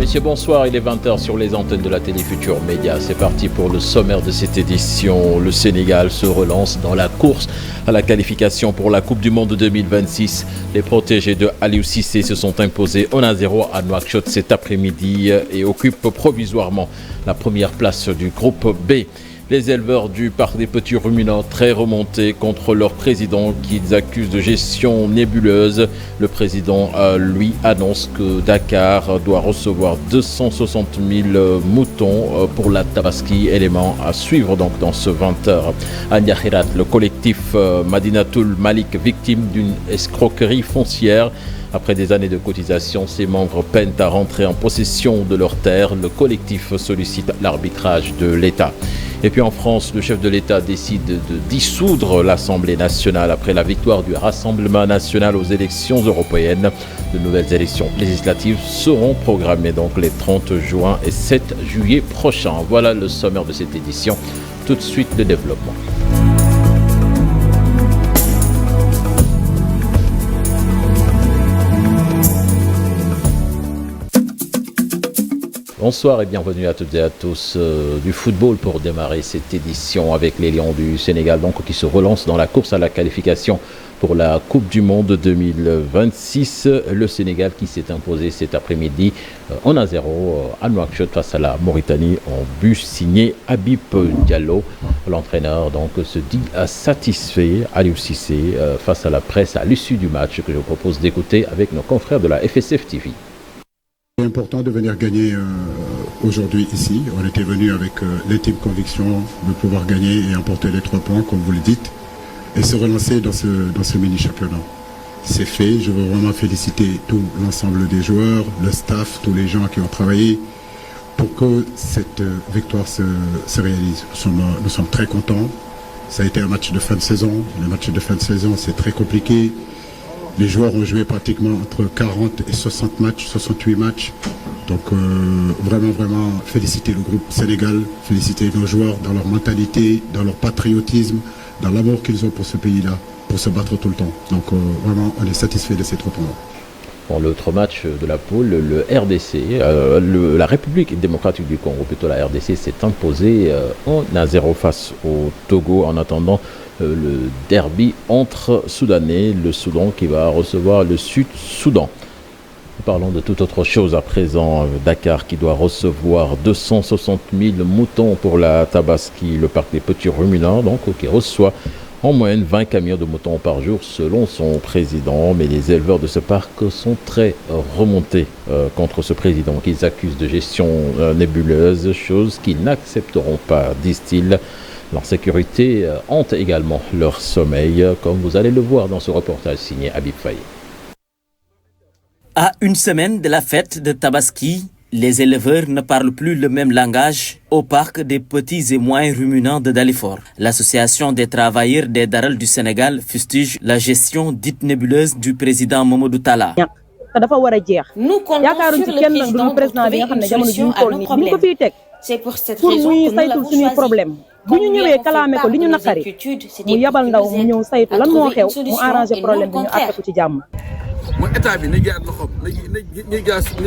messieurs, bonsoir. Il est 20h sur les antennes de la télé Futur Média. C'est parti pour le sommaire de cette édition. Le Sénégal se relance dans la course à la qualification pour la Coupe du Monde 2026. Les protégés de Aliou Cissé se sont imposés 1-0 à Nouakchott cet après-midi et occupent provisoirement la première place du groupe B. Les éleveurs du parc des petits ruminants très remontés contre leur président qu'ils accusent de gestion nébuleuse. Le président, lui, annonce que Dakar doit recevoir 260 000 moutons pour la Tabaski, élément à suivre donc dans ce 20h. À Niakhirat, le collectif Madinatoul Malik, victime d'une escroquerie foncière. Après des années de cotisation, ses membres peinent à rentrer en possession de leurs terres. Le collectif sollicite l'arbitrage de l'État. Et puis en France, le chef de l'État décide de dissoudre l'Assemblée nationale après la victoire du Rassemblement national aux élections européennes. De nouvelles élections législatives seront programmées donc les 30 juin et 7 juillet prochains. Voilà le sommaire de cette édition. Tout de suite, le développement. Bonsoir et bienvenue à toutes et à tous du football pour démarrer cette édition avec les Lions du Sénégal donc, qui se relancent dans la course à la qualification pour la Coupe du Monde 2026. Le Sénégal qui s'est imposé cet après-midi 1-0 à Nouakchott face à la Mauritanie en but signé Habib Diallo. L'entraîneur donc se dit satisfait, Aliou Cissé, face à la presse à l'issue du match que je vous propose d'écouter avec nos confrères de la FSF TV. C'est important de venir gagner aujourd'hui ici. On était venu avec l'intime conviction de pouvoir gagner et emporter les 3 points, comme vous le dites, et se relancer dans ce mini-championnat. C'est fait. Je veux vraiment féliciter tout l'ensemble des joueurs, le staff, tous les gens qui ont travaillé pour que cette victoire se réalise. Nous sommes très contents. Ça a été un match de fin de saison. Les matchs de fin de saison, c'est très compliqué. Les joueurs ont joué pratiquement entre 40 et 60 matchs, 68 matchs. Donc vraiment féliciter le groupe Sénégal, féliciter nos joueurs dans leur mentalité, dans leur patriotisme, dans l'amour qu'ils ont pour ce pays-là, pour se battre tout le temps. Donc vraiment, on est satisfait de ces 3 points. Pour l'autre match de la poule, le RDC, la République démocratique du Congo, plutôt la RDC, s'est imposée 1-0 face au Togo en attendant le derby entre Soudanais, le Soudan qui va recevoir le Sud-Soudan. Parlons de toute autre chose à présent. Dakar qui doit recevoir 260 000 moutons pour la Tabaski, le parc des petits ruminants, donc qui reçoit en moyenne 20 camions de moutons par jour selon son président. Mais les éleveurs de ce parc sont très remontés contre ce président qu'ils accusent de gestion nébuleuse, chose qu'ils n'accepteront pas, disent-ils. L'insécurité hante également leur sommeil, comme vous allez le voir dans ce reportage signé Habib Faye. À une semaine de la fête de Tabaski, les éleveurs ne parlent plus le même langage au parc des petits et moyens ruminants de Dalifort. L'association des travailleurs des Daral du Sénégal fustige la gestion dite nébuleuse du président Mamadou Talla. Nous comptons sur le président pour trouver une solution à nos problèmes. C'est pour cette raison que nous l'avons choisi. Quand nous lui avons fait part de nos inquiétudes, c'était pour qu'il nous aide à trouver une solution et non le contraire.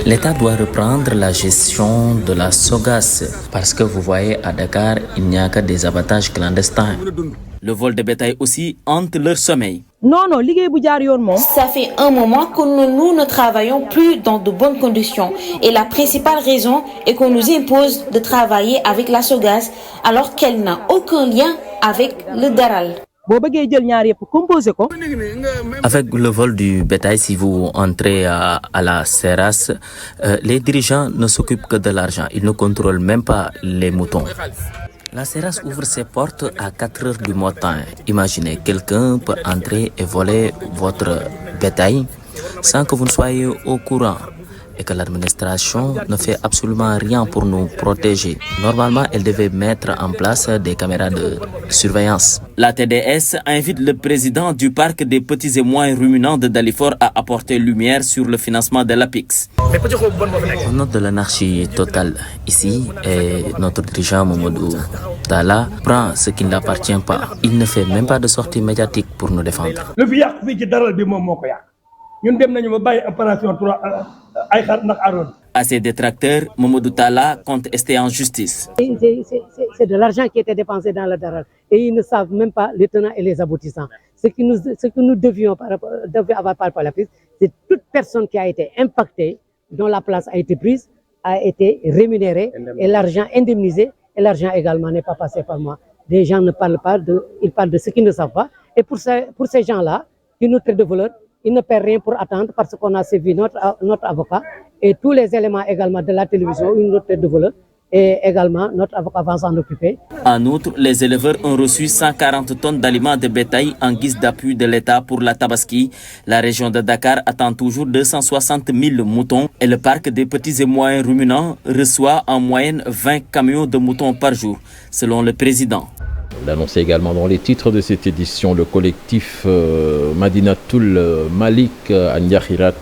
L'État doit reprendre la gestion de la SOGAS parce que vous voyez à Dakar, il n'y a que des abattages clandestins. Le vol de bétail aussi hante leur sommeil. Ça fait un moment que nous ne travaillons plus dans de bonnes conditions. Et la principale raison est qu'on nous impose de travailler avec la SOGAS alors qu'elle n'a aucun lien avec le Daral. Avec le vol du bétail, si vous entrez à la Seras, les dirigeants ne s'occupent que de l'argent. Ils ne contrôlent même pas les moutons. La Seras ouvre ses portes à 4 heures du matin. Imaginez, quelqu'un peut entrer et voler votre bétail sans que vous ne soyez au courant et que l'administration ne fait absolument rien pour nous protéger. Normalement, elle devait mettre en place des caméras de surveillance. La TDS invite le président du parc des petits et moyens ruminants de Dalifort à apporter lumière sur le financement de l'APIX. On note de l'anarchie totale ici et notre dirigeant Mamadou Talla prend ce qui ne l'appartient pas. Il ne fait même pas de sortie médiatique pour nous défendre. À ses détracteurs, Mamadou Talla compte rester en justice. C'est de l'argent qui était dépensé dans le Daral et ils ne savent même pas les tenants et les aboutissants. Ce que nous devions avoir par la prise, c'est toute personne qui a été impactée, dont la place a été prise, a été rémunérée et l'argent indemnisé et l'argent également n'est pas passé par moi. Les gens ne parlent pas ils parlent de ce qu'ils ne savent pas. Et pour ces gens-là, qui nous traitent de voleurs, ils ne paient rien pour attendre parce qu'on a suivi notre avocat et tous les éléments également de la télévision, ils nous traitent de voleurs et également notre avocat va s'en occuper. En outre, les éleveurs ont reçu 140 tonnes d'aliments de bétail en guise d'appui de l'État pour la Tabaski. La région de Dakar attend toujours 260 000 moutons et le parc des petits et moyens ruminants reçoit en moyenne 20 camions de moutons par jour, selon le président. On l'annonçait également dans les titres de cette édition. Le collectif Madinatoul Malik à Niakhirat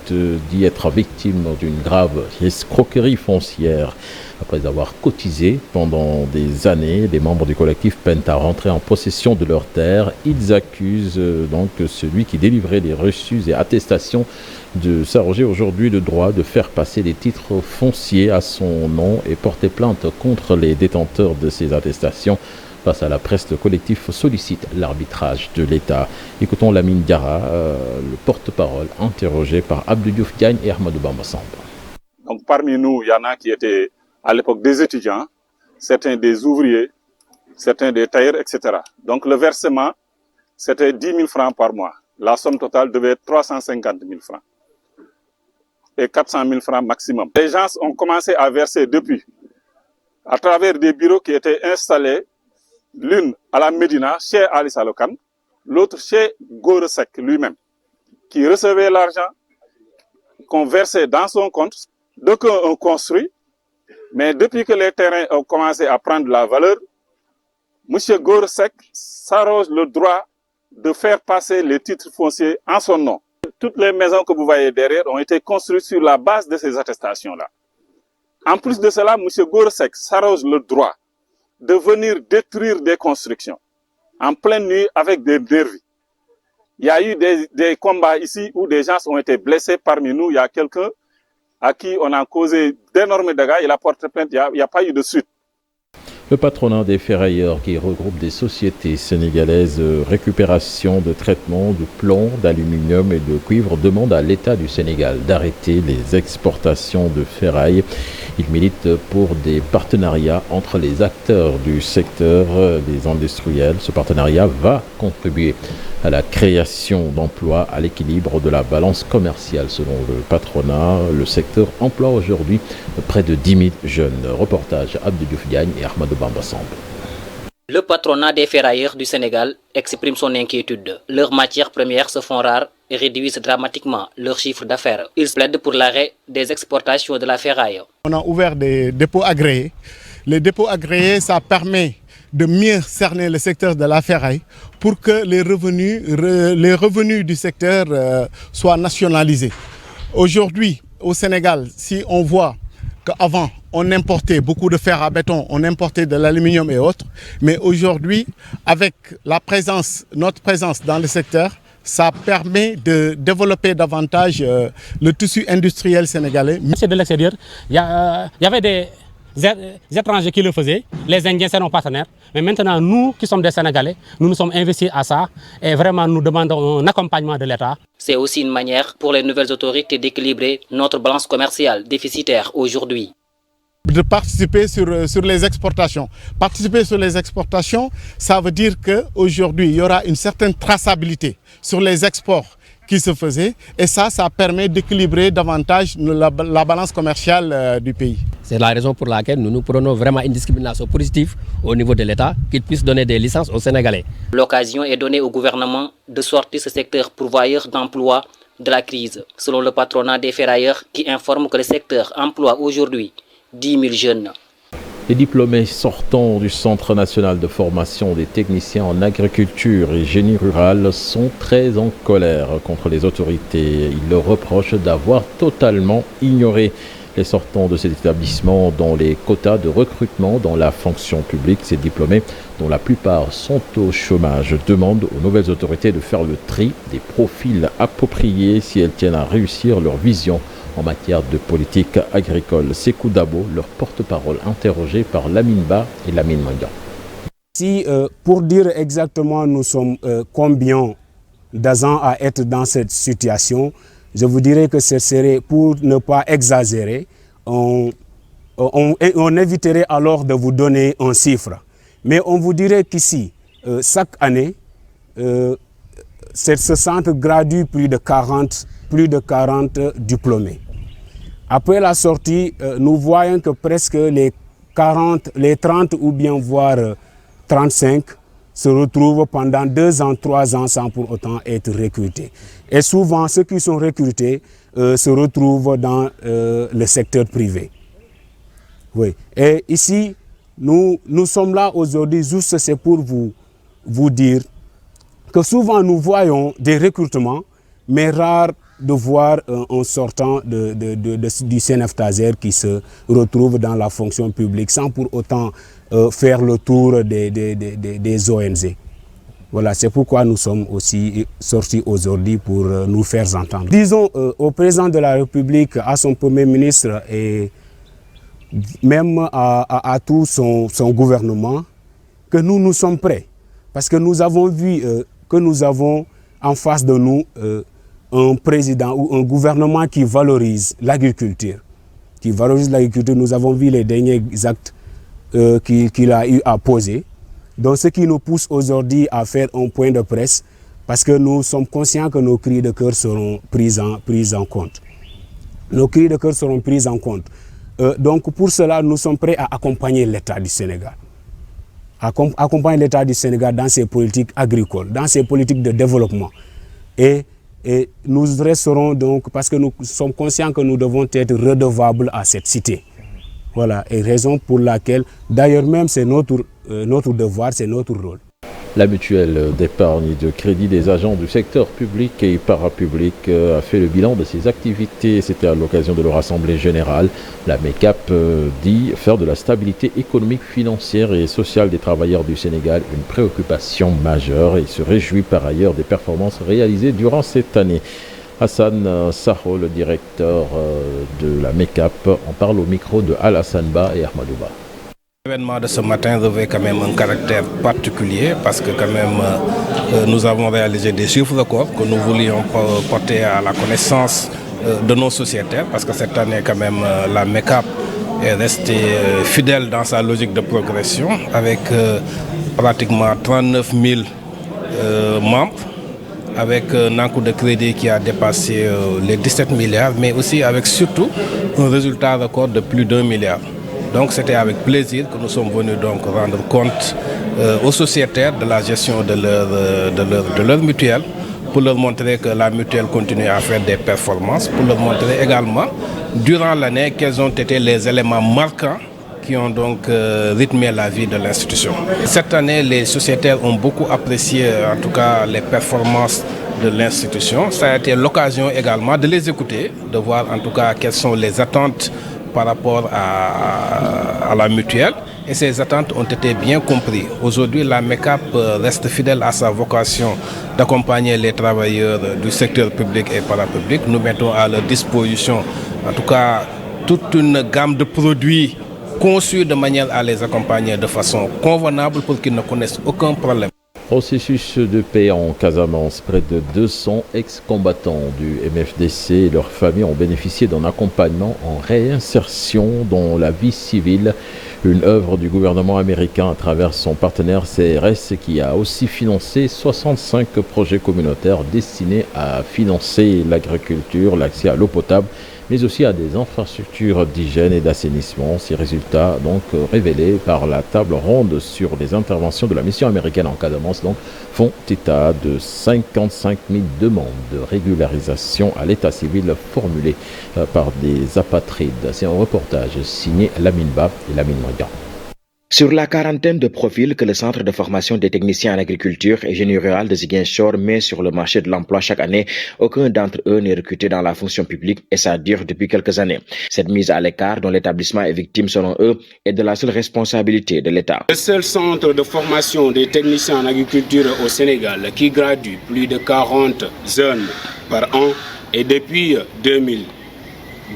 dit être victime d'une grave escroquerie foncière. Après avoir cotisé pendant des années, les membres du collectif peinent à rentrer en possession de leurs terres. Ils accusent donc celui qui délivrait les reçus et attestations de s'arroger aujourd'hui le droit de faire passer des titres fonciers à son nom et porter plainte contre les détenteurs de ces attestations. Face à la presse, le collectif sollicite l'arbitrage de l'État. Écoutons Lamine Diarra, le porte-parole, interrogé par Abdou Diouf Diagne et Ahmadou Bamba Samb. Donc parmi nous, il y en a qui étaient à l'époque des étudiants, certains des ouvriers, certains des tailleurs, etc. Donc le versement, c'était 10 000 francs par mois. La somme totale devait être 350 000 francs et 400 000 francs maximum. Les gens ont commencé à verser depuis, à travers des bureaux qui étaient installés, l'une à la Médina, chez Ali Salokan, l'autre chez Goresek lui-même, qui recevait l'argent qu'on versait dans son compte. Donc on construit, mais depuis que les terrains ont commencé à prendre la valeur, M. Goresek s'arroge le droit de faire passer les titres fonciers en son nom. Toutes les maisons que vous voyez derrière ont été construites sur la base de ces attestations-là. En plus de cela, M. Goresek s'arroge le droit de venir détruire des constructions en pleine nuit avec des nervis. Il y a eu des combats ici où des gens ont été blessés. Parmi nous, il y a quelqu'un à qui on a causé d'énormes dégâts. Il a porté plainte, il n'y a pas eu de suite. Le patronat des ferrailleurs, qui regroupe des sociétés sénégalaises de récupération, de traitement de plomb, d'aluminium et de cuivre, demande à l'État du Sénégal d'arrêter les exportations de ferraille. Il milite pour des partenariats entre les acteurs du secteur, les industriels. Ce partenariat va contribuer à la création d'emplois, à l'équilibre de la balance commerciale. Selon le patronat, le secteur emploie aujourd'hui près de 10 000 jeunes. Reportage Abdou Diouf Diagne et Ahmadou Bamba Samb. Le patronat des ferrailleurs du Sénégal exprime son inquiétude. Leurs matières premières se font rares et réduisent dramatiquement leur chiffre d'affaires. Ils plaident pour l'arrêt des exportations de la ferraille. On a ouvert des dépôts agréés. Les dépôts agréés, ça permet de mieux cerner le secteur de la ferraille pour que les revenus du secteur soient nationalisés. Aujourd'hui, au Sénégal, si on voit qu'avant, on importait beaucoup de fer à béton, on importait de l'aluminium et autres, mais aujourd'hui, avec notre présence dans le secteur, ça permet de développer davantage le tissu industriel sénégalais. C'est de l'extérieur, il y avait des étrangers qui le faisaient, les Indiens c'est nos partenaires, mais maintenant nous qui sommes des Sénégalais, nous nous sommes investis à ça et vraiment nous demandons un accompagnement de l'État. C'est aussi une manière pour les nouvelles autorités d'équilibrer notre balance commerciale déficitaire aujourd'hui. De participer sur les exportations. Participer sur les exportations, ça veut dire qu'aujourd'hui, il y aura une certaine traçabilité sur les exports qui se faisaient et ça permet d'équilibrer davantage la balance commerciale du pays. C'est la raison pour laquelle nous prenons vraiment une discrimination positive au niveau de l'État, qu'il puisse donner des licences aux Sénégalais. L'occasion est donnée au gouvernement de sortir ce secteur pourvoyeur d'emploi de la crise, selon le patronat des ferrailleurs qui informe que le secteur emploie aujourd'hui 10 000 jeunes. Les diplômés sortant du Centre national de formation des techniciens en agriculture et génie rural sont très en colère contre les autorités. Ils leur reprochent d'avoir totalement ignoré les sortants de cet établissement dans les quotas de recrutement dans la fonction publique. Ces diplômés, dont la plupart sont au chômage, demandent aux nouvelles autorités de faire le tri des profils appropriés si elles tiennent à réussir leur vision en matière de politique agricole. Sékou Dabo, leur porte-parole, interrogé par Lamine Ba et Lamine Mandian. Si pour dire exactement nous sommes combien d'agents à être dans cette situation, je vous dirais que ce serait, pour ne pas exagérer, on éviterait alors de vous donner un chiffre. Mais on vous dirait qu'ici, chaque année, ce centre gradue plus de 40 diplômés. Après la sortie, nous voyons que presque les 30 ou bien voire 35 se retrouvent pendant 2 ans, 3 ans sans pour autant être recrutés. Et souvent, ceux qui sont recrutés se retrouvent dans le secteur privé. Oui. Et ici, nous sommes là aujourd'hui, juste c'est pour vous dire que souvent nous voyons des recrutements, mais rare de voir un sortant du CNF-Taser qui se retrouve dans la fonction publique sans pour autant faire le tour des ONG. Voilà, c'est pourquoi nous sommes aussi sortis aujourd'hui pour nous faire entendre. Disons au président de la République, à son Premier ministre et même à tout son gouvernement, que nous sommes prêts. Parce que nous avons vu que nous avons en face de nous un président ou un gouvernement qui valorise l'agriculture. Nous avons vu les derniers actes qu'il a eu à poser. Donc ce qui nous pousse aujourd'hui à faire un point de presse, parce que nous sommes conscients que nos cris de cœur seront pris en compte. Nos cris de cœur seront pris en compte. Donc pour cela, nous sommes prêts à accompagner l'État du Sénégal. Accompagner l'État du Sénégal dans ses politiques agricoles, dans ses politiques de développement. Et nous resterons donc, parce que nous sommes conscients que nous devons être redevables à cette cité. Voilà, et raison pour laquelle, d'ailleurs même, c'est notre devoir, c'est notre rôle. La mutuelle d'épargne et de crédit des agents du secteur public et parapublic a fait le bilan de ses activités. C'était à l'occasion de leur assemblée générale. La MECAP dit faire de la stabilité économique, financière et sociale des travailleurs du Sénégal une préoccupation majeure et se réjouit par ailleurs des performances réalisées durant cette année. Hassan Saho, le directeur de la MECAP, en parle au micro de Alassane Ba et Ahmadou Ba. L'événement de ce matin revêt quand même un caractère particulier parce que quand même nous avons réalisé des chiffres records que nous voulions porter à la connaissance de nos sociétaires parce que cette année quand même la MECAP est restée fidèle dans sa logique de progression avec pratiquement 39 000 membres, avec un encours de crédit qui a dépassé les 17 milliards, mais aussi avec surtout un résultat record de plus d'1 milliard. Donc c'était avec plaisir que nous sommes venus donc rendre compte aux sociétaires de la gestion de leur mutuelle, pour leur montrer que la mutuelle continue à faire des performances, pour leur montrer également durant l'année quels ont été les éléments marquants qui ont donc rythmé la vie de l'institution. Cette année, les sociétaires ont beaucoup apprécié en tout cas les performances de l'institution. Ça a été l'occasion également de les écouter, de voir en tout cas quelles sont les attentes par rapport à la mutuelle, et ces attentes ont été bien comprises. Aujourd'hui, la MECAP reste fidèle à sa vocation d'accompagner les travailleurs du secteur public et parapublic. Nous mettons à leur disposition, en tout cas, toute une gamme de produits conçus de manière à les accompagner de façon convenable pour qu'ils ne connaissent aucun problème. Processus de paix en Casamance. Près de 200 ex-combattants du MFDC et leurs familles ont bénéficié d'un accompagnement en réinsertion dans la vie civile. Une œuvre du gouvernement américain à travers son partenaire CRS qui a aussi financé 65 projets communautaires destinés à financer l'agriculture, l'accès à l'eau potable, mais aussi à des infrastructures d'hygiène et d'assainissement. Ces résultats donc révélés par la table ronde sur les interventions de la mission américaine en Casamance donc font état de 55 000 demandes de régularisation à l'état civil formulées par des apatrides. C'est un reportage signé Lamine Ba et Lamine Mandian. Sur la quarantaine de profils que le Centre de formation des techniciens en agriculture et génie rural de Ziguinchor met sur le marché de l'emploi chaque année, aucun d'entre eux n'est recruté dans la fonction publique et ça dure depuis quelques années. Cette mise à l'écart dont l'établissement est victime selon eux est de la seule responsabilité de l'État. Le seul centre de formation des techniciens en agriculture au Sénégal qui gradue plus de 40 jeunes par an et depuis 2000.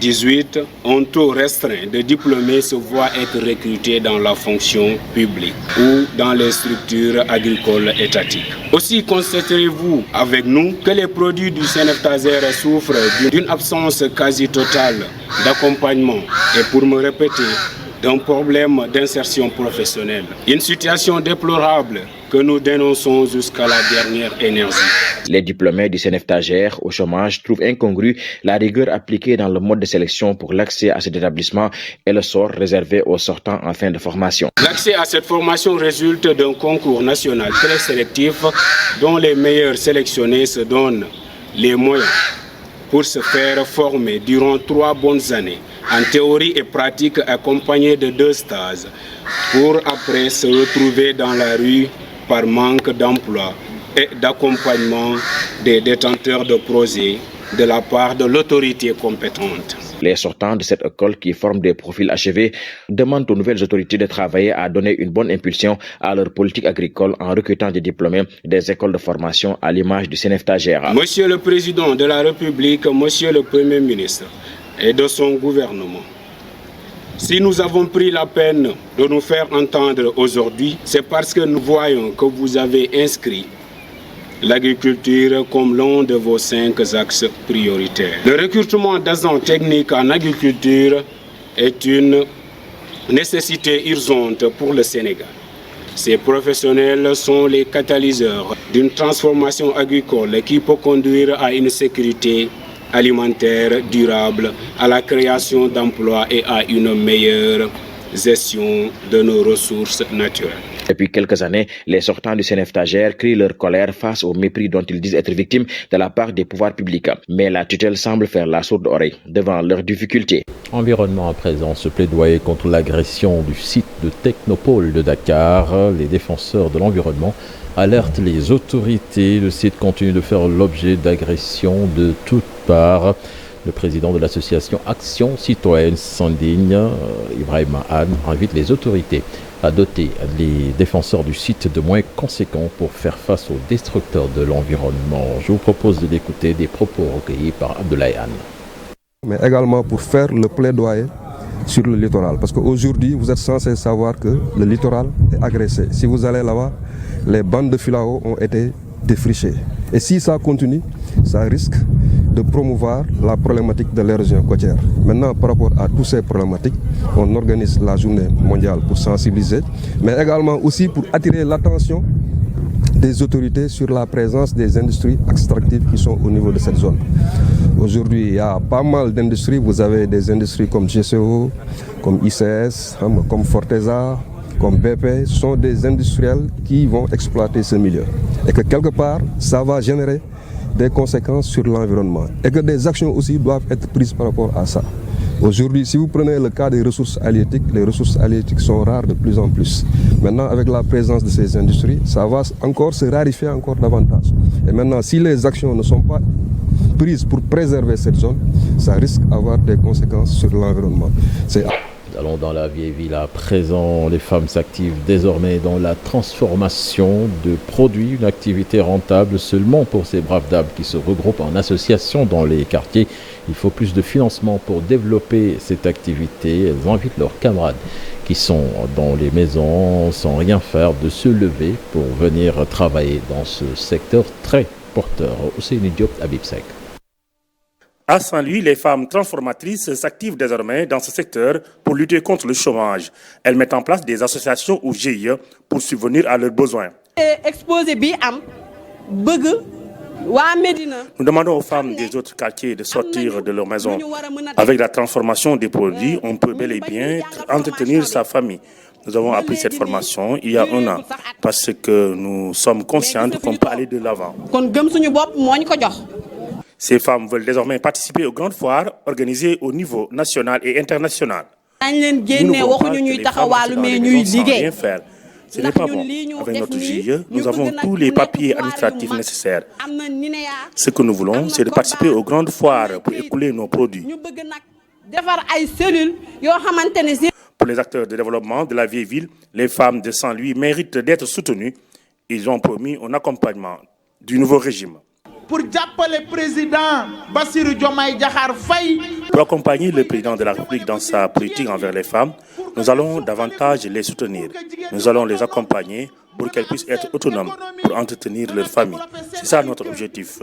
2018, un taux restreint de diplômés se voit être recrutés dans la fonction publique ou dans les structures agricoles étatiques. Aussi constaterez-vous avec nous que les produits du CNFTASER souffrent d'une absence quasi totale d'accompagnement et, pour me répéter, d'un problème d'insertion professionnelle. Une situation déplorable que nous dénonçons jusqu'à la dernière énergie. Les diplômés du CNFTAGER au chômage trouvent incongrue la rigueur appliquée dans le mode de sélection pour l'accès à cet établissement et le sort réservé aux sortants en fin de formation. L'accès à cette formation résulte d'un concours national très sélectif dont les meilleurs sélectionnés se donnent les moyens pour se faire former durant 3 bonnes années en théorie et pratique accompagnés de 2 stages pour après se retrouver dans la rue par manque d'emploi et d'accompagnement des détenteurs de projets de la part de l'autorité compétente. Les sortants de cette école qui forment des profils achevés demandent aux nouvelles autorités de travailler à donner une bonne impulsion à leur politique agricole en recrutant des diplômés des écoles de formation à l'image du CNFTAGER. Monsieur le Président de la République, Monsieur le Premier ministre et de son gouvernement, si nous avons pris la peine de nous faire entendre aujourd'hui, c'est parce que nous voyons que vous avez inscrit l'agriculture comme l'un de vos 5 axes prioritaires. Le recrutement d'agents techniques en agriculture est une nécessité urgente pour le Sénégal. Ces professionnels sont les catalyseurs d'une transformation agricole qui peut conduire à une sécurité alimentaire durable, à la création d'emplois et à une meilleure gestion de nos ressources naturelles. Depuis quelques années, les sortants du CNFTAGER crient leur colère face au mépris dont ils disent être victimes de la part des pouvoirs publics. Mais la tutelle semble faire la sourde oreille devant leurs difficultés. Environnement à présent, ce plaidoyer contre l'agression du site de Technopole de Dakar. Les défenseurs de l'environnement alertent les autorités. Le site continue de faire l'objet d'agressions de toutes parts. Le président de l'association Action Citoyenne s'indigne. Ibrahim Ahn invite les autorités à doter les défenseurs du site de moyens conséquents pour faire face aux destructeurs de l'environnement. Je vous propose de l'écouter, des propos recueillis par Abdoulaye Anne. Mais également pour faire le plaidoyer sur le littoral. Parce qu'aujourd'hui, vous êtes censé savoir que le littoral est agressé. Si vous allez là-bas, les bandes de filao ont été défrichées. Et si ça continue, ça risque de promouvoir la problématique de l'érosion côtière. Maintenant, par rapport à toutes ces problématiques, on organise la journée mondiale pour sensibiliser, mais également aussi pour attirer l'attention des autorités sur la présence des industries extractives qui sont au niveau de cette zone. Aujourd'hui, il y a pas mal d'industries. Vous avez des industries comme GCO, comme ICS, comme Forteza, comme BP. Ce sont des industriels qui vont exploiter ce milieu. Et que quelque part, ça va générer des conséquences sur l'environnement. Et que des actions aussi doivent être prises par rapport à ça. Aujourd'hui, si vous prenez le cas des ressources halieutiques, les ressources halieutiques sont rares de plus en plus. Maintenant, avec la présence de ces industries, ça va encore se raréfier encore davantage. Et maintenant, si les actions ne sont pas prises pour préserver cette zone, ça risque d'avoir des conséquences sur l'environnement. Allons dans la vieille ville à présent. Les femmes s'activent désormais dans la transformation de produits, une activité rentable seulement pour ces braves dames qui se regroupent en association dans les quartiers. Il faut plus de financement pour développer cette activité. Elles invitent leurs camarades qui sont dans les maisons sans rien faire de se lever pour venir travailler dans ce secteur très porteur. Ousseynou Diop, Habib Seck. À Saint-Louis, les femmes transformatrices s'activent désormais dans ce secteur pour lutter contre le chômage. Elles mettent en place des associations ou GIE pour subvenir à leurs besoins. Nous demandons aux femmes des autres quartiers de sortir de leur maison. Avec la transformation des produits, on peut bel et bien entretenir sa famille. Nous avons appris cette formation il y a 1 an parce que nous sommes conscientes qu'on peut aller de l'avant. Ces femmes veulent désormais participer aux grandes foires organisées au niveau national et international. Nous ne voulons pas que les femmes restent dans les maisons sans rien faire. Ce n'est pas bon. Avec notre GIE, nous avons tous les papiers administratifs nécessaires. Ce que nous voulons, c'est de participer aux grandes foires pour écouler nos produits. Pour les acteurs de développement de la vieille ville, les femmes de Saint-Louis méritent d'être soutenues. Ils ont promis un accompagnement du nouveau régime. pour le président Bassirou Diomaye Diakhar Faye. Pour accompagner le président de la République dans sa politique envers les femmes, nous allons davantage les soutenir. Nous allons les accompagner pour qu'elles puissent être autonomes, pour entretenir leur famille. C'est ça notre objectif.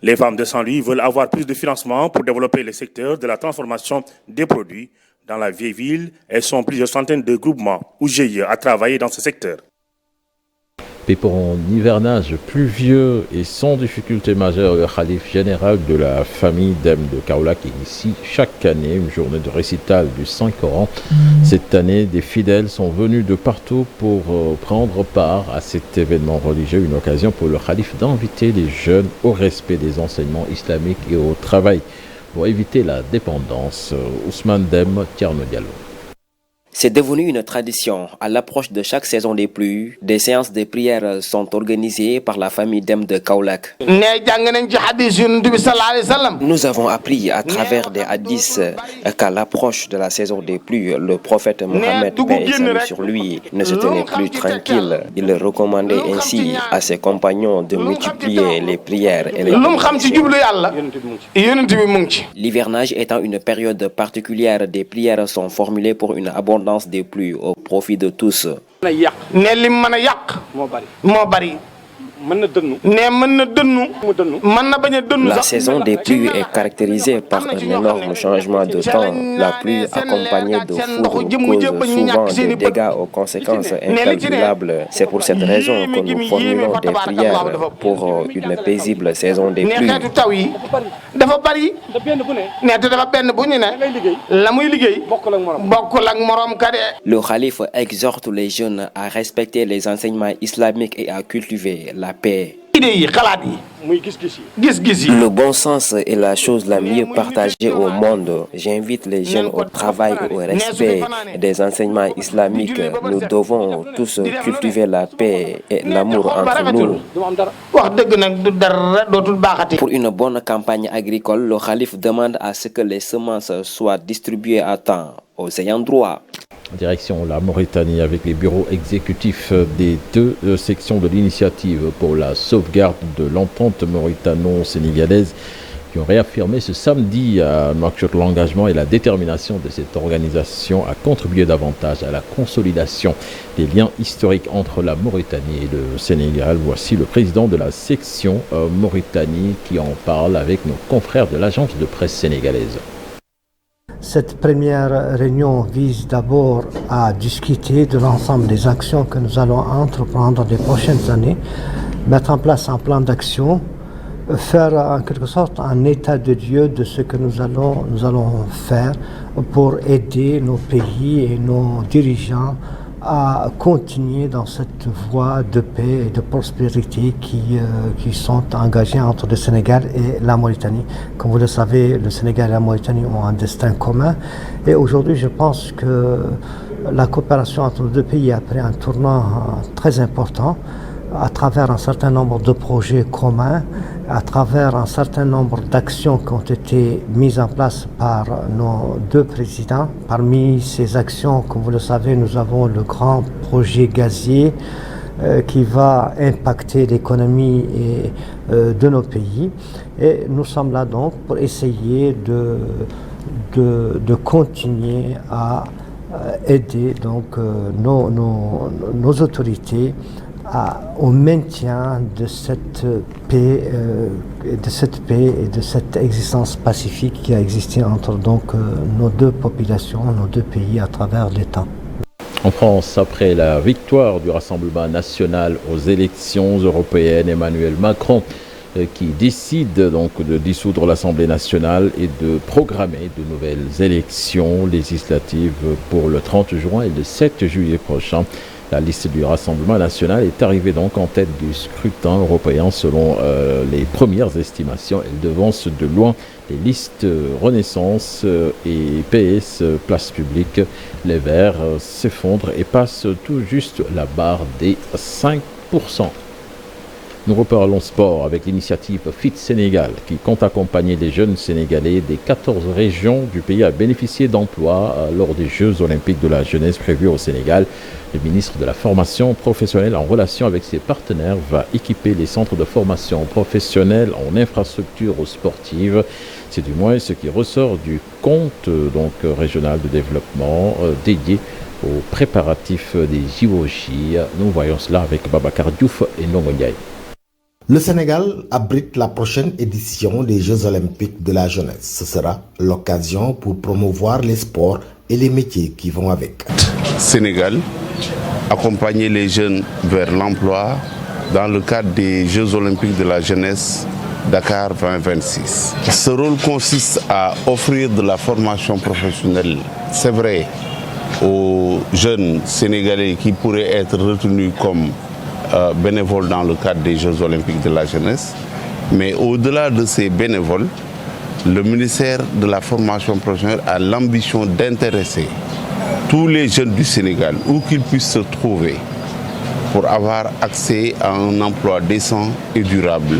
Les femmes de Saint-Louis veulent avoir plus de financement pour développer le secteur de la transformation des produits. Dans la vieille ville, elles sont plusieurs centaines de groupements ou GIE à travailler dans ce secteur. Et pour un hivernage pluvieux et sans difficulté majeure, le khalife général de la famille d'Em de Kaolack initie chaque année une journée de récital du Saint-Coran. Cette année, des fidèles sont venus de partout pour prendre part à cet événement religieux, une occasion pour le khalife d'inviter les jeunes au respect des enseignements islamiques et au travail pour éviter la dépendance. Ousmane Dem, Thierno Diallo. C'est devenu une tradition. À l'approche de chaque saison des pluies, des séances de prière sont organisées par la famille d'Em de Kaolack. Nous avons appris à travers des hadiths qu'à l'approche de la saison des pluies, le prophète Mohammed, paix et salut sur lui, ne se tenait plus tranquille. Il recommandait ainsi à ses compagnons de multiplier les prières et les L'hivernage étant une période particulière, des prières sont formulées pour une abondance des pluies au profit de tous. La saison des pluies est caractérisée par un énorme changement de temps. La pluie accompagnée de foudre cause souvent des dégâts aux conséquences incalculables. C'est pour cette raison que nous formulons des prières pour une paisible saison des pluies. Le khalife exhorte les jeunes à respecter les enseignements islamiques et à cultiver la paix. Le bon sens est la chose la mieux partagée au monde. J'invite les jeunes au travail et au respect des enseignements islamiques. Nous devons tous cultiver la paix et l'amour entre nous. Pour une bonne campagne agricole, le khalife demande à ce que les semences soient distribuées à temps aux ayants droit. Direction la Mauritanie avec les bureaux exécutifs des deux sections de l'initiative pour la sauvegarde de l'entente mauritano-sénégalaise qui ont réaffirmé ce samedi à Nouakchott l'engagement et la détermination de cette organisation à contribuer davantage à la consolidation des liens historiques entre la Mauritanie et le Sénégal. Voici le président de la section Mauritanie qui en parle avec nos confrères de l'agence de presse sénégalaise. Cette première réunion vise d'abord à discuter de l'ensemble des actions que nous allons entreprendre les prochaines années, mettre en place un plan d'action, faire en quelque sorte un état de lieu de ce que nous allons faire pour aider nos pays et nos dirigeants à continuer dans cette voie de paix et de prospérité qui sont engagés entre le Sénégal et la Mauritanie. Comme vous le savez, le Sénégal et la Mauritanie ont un destin commun. Et aujourd'hui, je pense que la coopération entre les deux pays a pris un tournant très important à travers un certain nombre de projets communs, à travers un certain nombre d'actions qui ont été mises en place par nos deux présidents. Parmi ces actions, comme vous le savez, nous avons le grand projet gazier qui va impacter l'économie de nos pays. Et nous sommes là donc pour essayer de continuer à aider donc nos autorités au maintien de cette paix et de cette existence pacifique qui a existé entre donc nos deux populations, nos deux pays à travers les temps. En France, après la victoire du Rassemblement national aux élections européennes, Emmanuel Macron qui décide donc de dissoudre l'Assemblée nationale et de programmer de nouvelles élections législatives pour le 30 juin et le 7 juillet prochain. La liste du Rassemblement national est arrivée donc en tête du scrutin européen selon les premières estimations. Elle devance de loin les listes Renaissance et PS Place Publique. Les Verts s'effondrent et passent tout juste la barre des 5%. Nous reparlons sport avec l'initiative Fit Sénégal qui compte accompagner les jeunes Sénégalais des 14 régions du pays à bénéficier d'emplois lors des Jeux olympiques de la jeunesse prévus au Sénégal. Le ministre de la formation professionnelle en relation avec ses partenaires va équiper les centres de formation professionnelle en infrastructures sportives. C'est du moins ce qui ressort du compte régional de développement dédié aux préparatifs des JOJ. Nous voyons cela avec Babacar Diouf et Ndongo Ndiaye. Le Sénégal abrite la prochaine édition des Jeux olympiques de la jeunesse. Ce sera l'occasion pour promouvoir les sports et les métiers qui vont avec. Sénégal, accompagner les jeunes vers l'emploi dans le cadre des Jeux olympiques de la jeunesse Dakar 2026. Ce rôle consiste à offrir de la formation professionnelle, c'est vrai, aux jeunes Sénégalais qui pourraient être retenus comme bénévoles dans le cadre des Jeux olympiques de la jeunesse. Mais au-delà de ces bénévoles, le ministère de la formation professionnelle a l'ambition d'intéresser tous les jeunes du Sénégal, où qu'ils puissent se trouver, pour avoir accès à un emploi décent et durable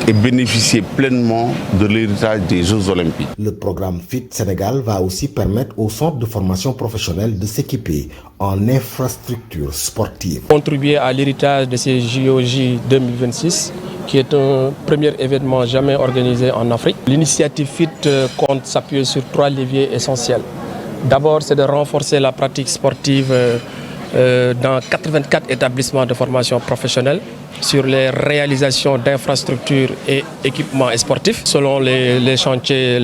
et bénéficier pleinement de l'héritage des Jeux olympiques. Le programme Fit Sénégal va aussi permettre aux centres de formation professionnelle de s'équiper en infrastructures sportives. Contribuer à l'héritage de ces JOJ 2026, qui est un premier événement jamais organisé en Afrique. L'initiative Fit compte s'appuyer sur 3 leviers essentiels. D'abord, c'est de renforcer la pratique sportive dans 84 établissements de formation professionnelle sur les réalisations d'infrastructures et équipements sportifs selon les chantiers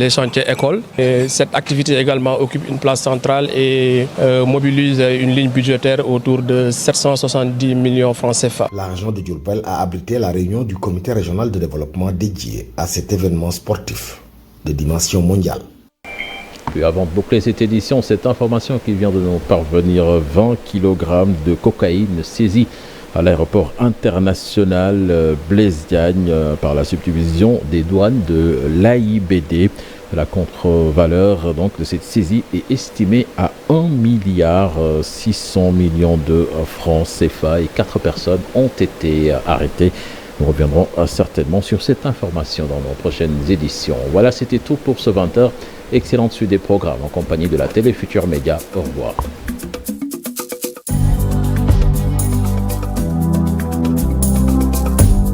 écoles. Et cette activité également occupe une place centrale et mobilise une ligne budgétaire autour de 770 millions francs CFA. La région de Diourbel a abrité la réunion du comité régional de développement dédié à cet événement sportif de dimension mondiale. Puis avant de boucler cette édition, cette information qui vient de nous parvenir, 20 kg de cocaïne saisie à l'aéroport international Blaise Diagne par la subdivision des douanes de l'AIBD. La contre-valeur de cette saisie est estimée à 1,6 milliard de francs CFA et 4 personnes ont été arrêtées. Nous reviendrons certainement sur cette information dans nos prochaines éditions. Voilà, c'était tout pour ce 20h. Excellente suite des programmes en compagnie de la Télé Futur Média. Au revoir.